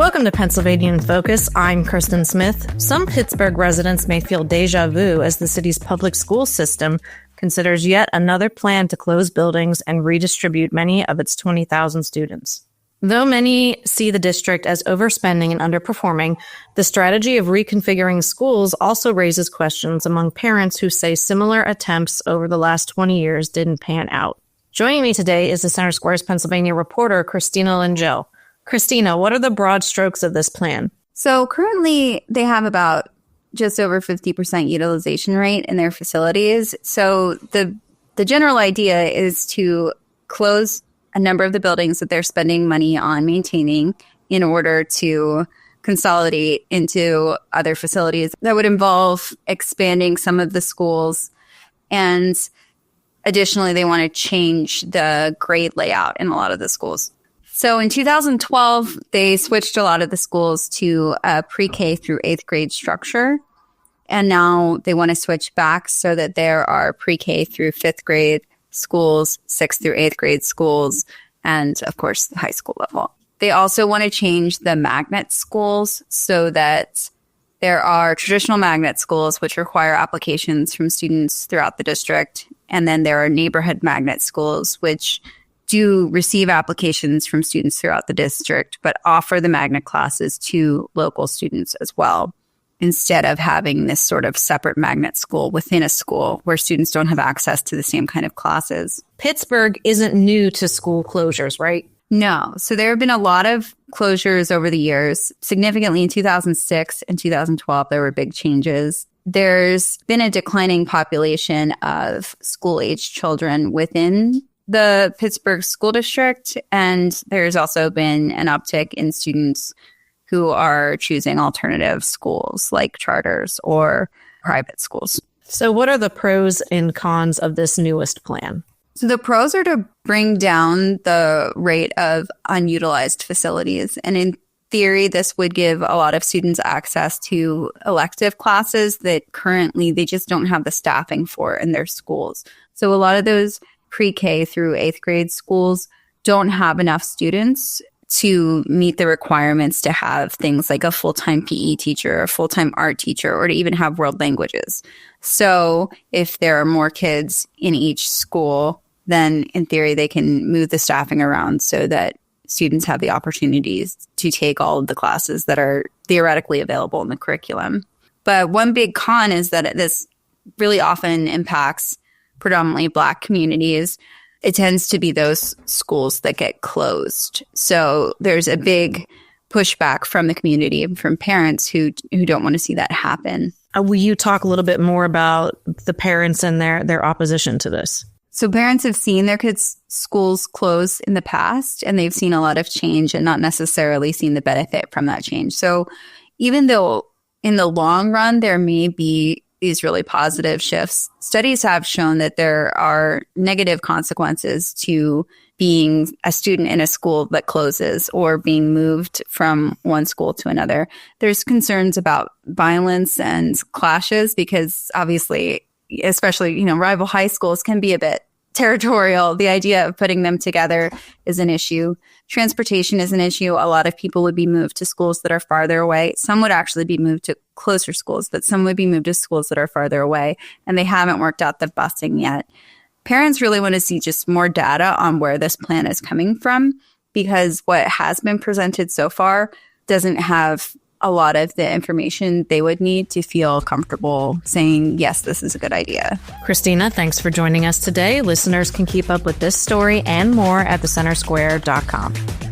Welcome to Pennsylvania in Focus. I'm Kristen Smith. Some Pittsburgh residents may feel déjà vu as the city's public school system considers yet another plan to close buildings and redistribute many of its 20,000 students. Though many see the district as overspending and underperforming, the strategy of reconfiguring schools also raises questions among parents who say similar attempts over the last 20 years didn't pan out. Joining me today is the Center Square's Pennsylvania reporter, Christina Langell. Christina, what are the broad strokes of this plan? So currently they have about just over 50% utilization rate in their facilities. So the general idea is to close a number of the buildings that they're spending money on maintaining in order to consolidate into other facilities. That would involve expanding some of the schools. And additionally, they want to change the grade layout in a lot of the schools. So in 2012, they switched a lot of the schools to a pre-K through 8th grade structure. And now they want to switch back so that there are pre-K through 5th grade schools, 6th through 8th grade schools, and of course, the high school level. They also want to change the magnet schools so that there are traditional magnet schools, which require applications from students throughout the district. And then there are neighborhood magnet schools, which do receive applications from students throughout the district, but offer the magnet classes to local students as well, instead of having this sort of separate magnet school within a school where students don't have access to the same kind of classes. Pittsburgh isn't new to school closures, right? No. So there have been a lot of closures over the years. Significantly in 2006 and 2012, there were big changes. There's been a declining population of school-aged children within the Pittsburgh school district, and there's also been an uptick in students who are choosing alternative schools like charters or private schools. So what are the pros and cons of this newest plan? So the pros are to bring down the rate of unutilized facilities. And in theory, this would give a lot of students access to elective classes that currently they just don't have the staffing for in their schools. So a lot of those pre-K through 8th grade schools don't have enough students to meet the requirements to have things like a full-time PE teacher, a full-time art teacher, or to even have world languages. So if there are more kids in each school, then in theory, they can move the staffing around so that students have the opportunities to take all of the classes that are theoretically available in the curriculum. But one big con is that this really often impacts predominantly Black communities. It tends to be those schools that get closed. So there's a big pushback from the community and from parents who don't want to see that happen. Will you talk a little bit more about the parents and their opposition to this? So parents have seen their kids' schools close in the past, and they've seen a lot of change and not necessarily seen the benefit from that change. So even though in the long run, there may be these really positive shifts, studies have shown that there are negative consequences to being a student in a school that closes or being moved from one school to another. There's concerns about violence and clashes because obviously, especially, rival high schools can be a bit territorial. The idea of putting them together is an issue. Transportation is an issue. A lot of people would be moved to schools that are farther away. Some would actually be moved to closer schools, but some would be moved to schools that are farther away, and they haven't worked out the busing yet. Parents really want to see just more data on where this plan is coming from, because what has been presented so far doesn't have a lot of the information they would need to feel comfortable saying, yes, this is a good idea. Christina, thanks for joining us today. Listeners can keep up with this story and more at thecentersquare.com.